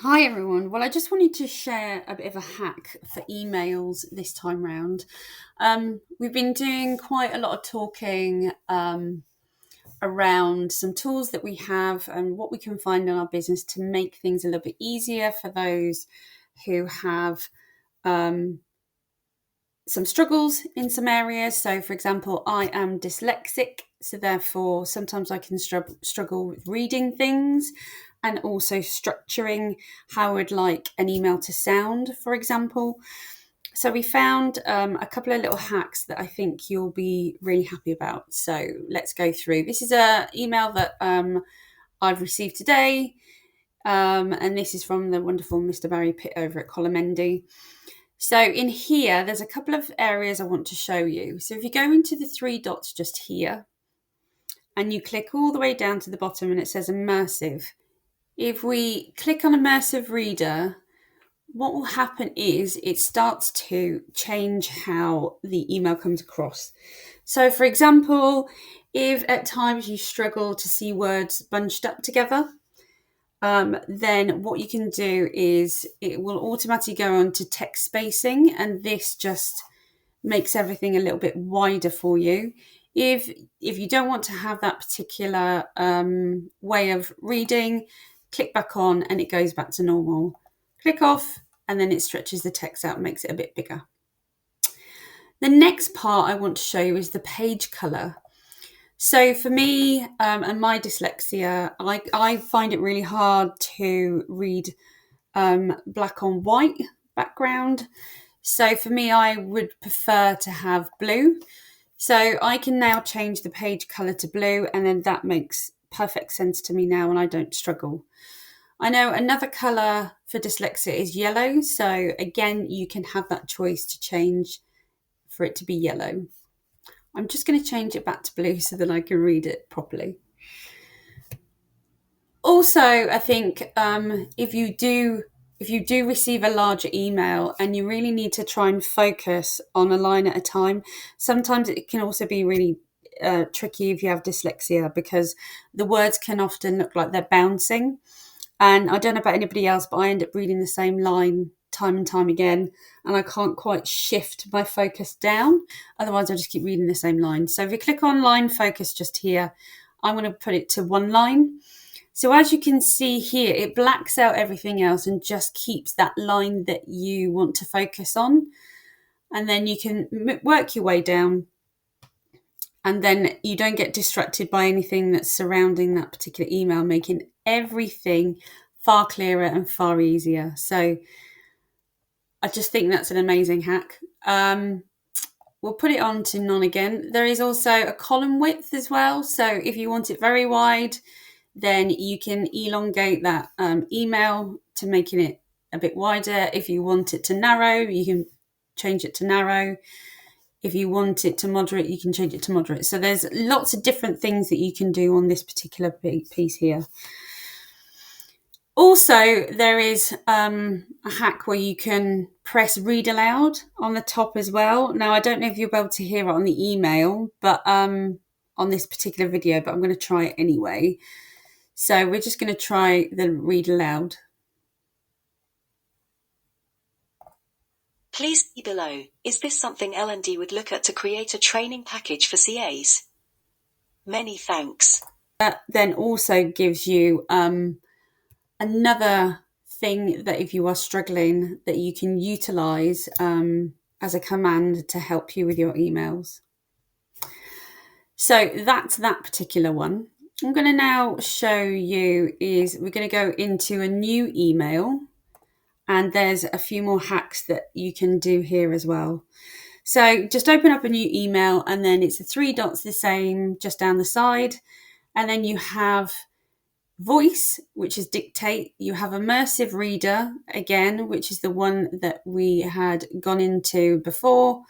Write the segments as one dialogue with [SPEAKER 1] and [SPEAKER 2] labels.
[SPEAKER 1] Hi everyone. Well, I just wanted to share a bit of a hack for emails this time round. We've been doing quite a lot of talking around some tools that we have and what we can find in our business to make things a little bit easier for those who have um, some struggles in some areas. So, for example, I am dyslexic, so therefore sometimes I can struggle with reading things and also structuring how I would like an email to sound, for example. So we found a couple of little hacks that I think you'll be really happy about. So let's go through. This is an email that I've received today, and this is from the wonderful Mr. Barry Pitt over at Colomendi. So in here, there's a couple of areas I want to show you. So if you go into the three dots just here, and you click all the way down to the bottom and it says immersive. If we click on immersive reader, what will happen is it starts to change how the email comes across. So for example, if at times you struggle to see words bunched up together, then what you can do is it will automatically go on to text spacing, and this just makes everything a little bit wider for you. If you don't want to have that particular way of reading, click back on and it goes back to normal. Click off and then it stretches the text out and makes it a bit bigger. The next part I want to show you is the page color. So for me and my dyslexia, I find it really hard to read black on white background. So for me, I would prefer to have blue. So I can now change the page color to blue, and then that makes perfect sense to me now and I don't struggle. I know another color for dyslexia is yellow. So again, you can have that choice to change for it to be yellow. I'm just going to change it back to blue so that I can read it properly. Also, I think if you do receive a larger email and you really need to try and focus on a line at a time, sometimes it can also be really tricky if you have dyslexia, because the words can often look like they're bouncing. And I don't know about anybody else, but I end up reading the same line time and time again, and I can't quite shift my focus down. Otherwise, I just keep reading the same line. So if you click on line focus just here, I'm going to put it to one line. So as you can see here, it blacks out everything else and just keeps that line that you want to focus on. And then you can work your way down, and then you don't get distracted by anything that's surrounding that particular email, making everything far clearer and far easier. So I just think that's an amazing hack. We'll put it on to none again. There is also a column width as well. So if you want it very wide, then you can elongate that email to making it a bit wider. If you want it to narrow, you can change it to narrow. If you want it to moderate, you can change it to moderate. So there's lots of different things that you can do on this particular piece here. Also, there is a hack where you can press read aloud on the top as well. Now, I don't know if you'll be able to hear it on the email, but on this particular video, but I'm going to try it anyway. So we're just going to try the read aloud.
[SPEAKER 2] Please see below. Is this something L&D would look at to create a training package for CAs? Many thanks.
[SPEAKER 1] That then also gives you another thing that if you are struggling, that you can utilize as a command to help you with your emails. So that's that particular one. I'm going to now show you is we're going to go into a new email, and there's a few more hacks that you can do here as well. So just open up a new email, and then it's the three dots the same just down the side, and then you have voice, which is dictate. You have immersive reader again, which is the one that we had gone into before.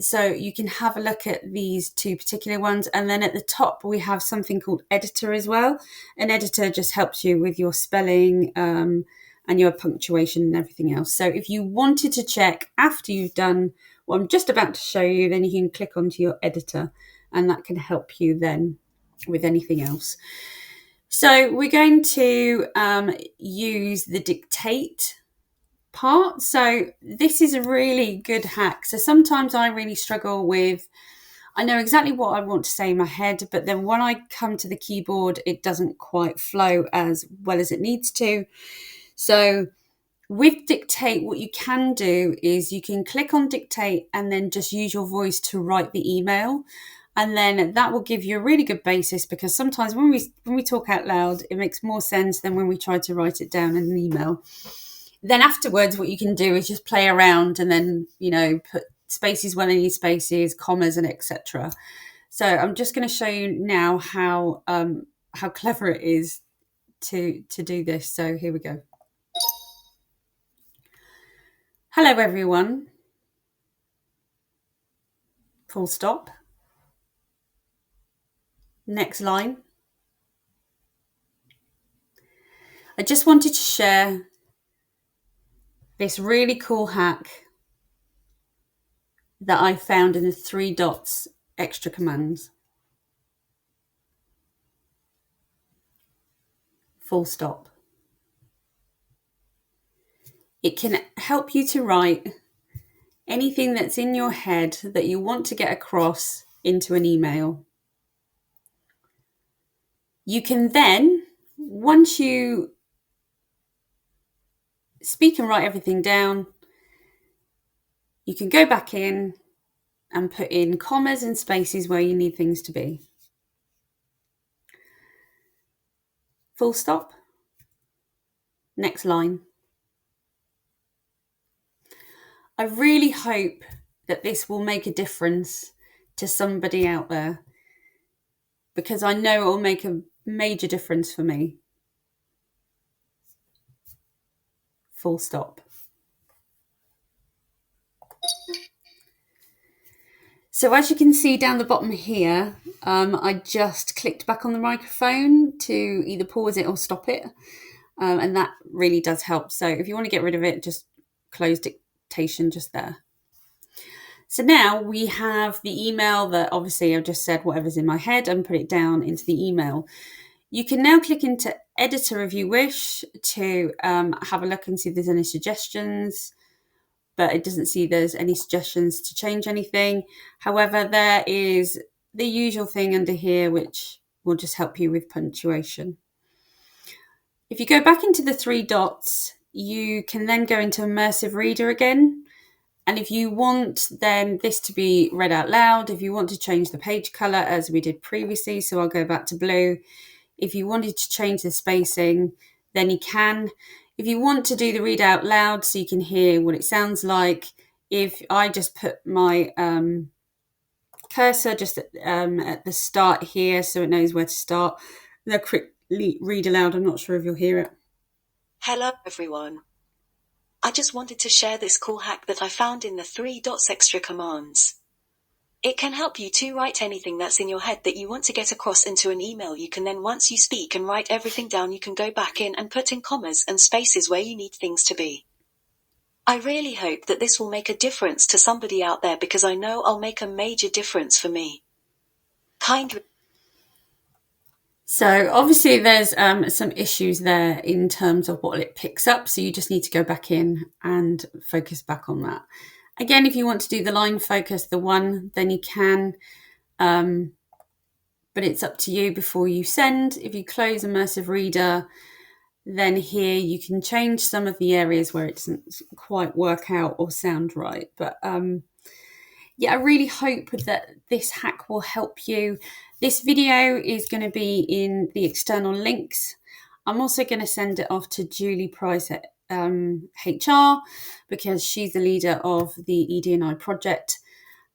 [SPEAKER 1] So you can have a look at these two particular ones. And then at the top, we have something called editor as well. An editor just helps you with your spelling and your punctuation and everything else. So if you wanted to check after you've done what I'm just about to show you, then you can click onto your editor, and that can help you then with anything else. So we're going to use the dictate part. So this is a really good hack. So sometimes I really struggle with, I know exactly what I want to say in my head, but then when I come to the keyboard, it doesn't quite flow as well as it needs to. So with dictate, what you can do is you can click on dictate and then just use your voice to write the email. And then that will give you a really good basis, because sometimes when we talk out loud, it makes more sense than when we try to write it down in an email. Then afterwards, what you can do is just play around and then, put spaces when they need spaces, commas, and etc. So I'm just going to show you now how clever it is to do this. So here we go. Hello, everyone. Full stop. Next line. I just wanted to share this really cool hack that I found in the 3 dots extra commands. Full stop. It can help you to write anything that's in your head that you want to get across into an email. You can then, once you speak and write everything down, you can go back in and put in commas and spaces where you need things to be. Full stop. Next line. I really hope that this will make a difference to somebody out there, because I know it will make a major difference for me. Full stop. So as you can see down the bottom here, I just clicked back on the microphone to either pause it or stop it. And that really does help. So if you want to get rid of it, just close dictation just there. So now we have the email that obviously I've just said whatever's in my head and put it down into the email. You can now click into editor if you wish to have a look and see if there's any suggestions, but it doesn't see there's any suggestions to change anything. However, there is the usual thing under here, which will just help you with punctuation. If you go back into the 3 dots, you can then go into immersive reader again. And if you want then this to be read out loud, if you want to change the page color as we did previously, so I'll go back to blue. If you wanted to change the spacing, then you can. If you want to do the read out loud so you can hear what it sounds like, if I just put my cursor just at the start here so it knows where to start, they'll quickly read aloud. I'm not sure if you'll hear it.
[SPEAKER 2] Hello, everyone. I just wanted to share this cool hack that I found in the 3 dots extra commands. It can help you to write anything that's in your head that you want to get across into an email. You can then, once you speak and write everything down, you can go back in and put in commas and spaces where you need things to be. I really hope that this will make a difference to somebody out there, because I know I'll make a major difference for me.
[SPEAKER 1] So obviously there's some issues there in terms of what it picks up. So you just need to go back in and focus back on that. Again, if you want to do the line focus, the 1, then you can, but it's up to you before you send. If you close immersive reader, then here you can change some of the areas where it doesn't quite work out or sound right. But yeah, I really hope that this hack will help you. This video is going to be in the external links. I'm also going to send it off to Julie Price at HR, because she's the leader of the ED&I project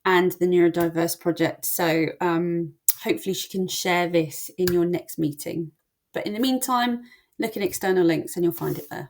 [SPEAKER 1] and the Neurodiverse project. So hopefully she can share this in your next meeting. But in the meantime, look at external links and you'll find it there.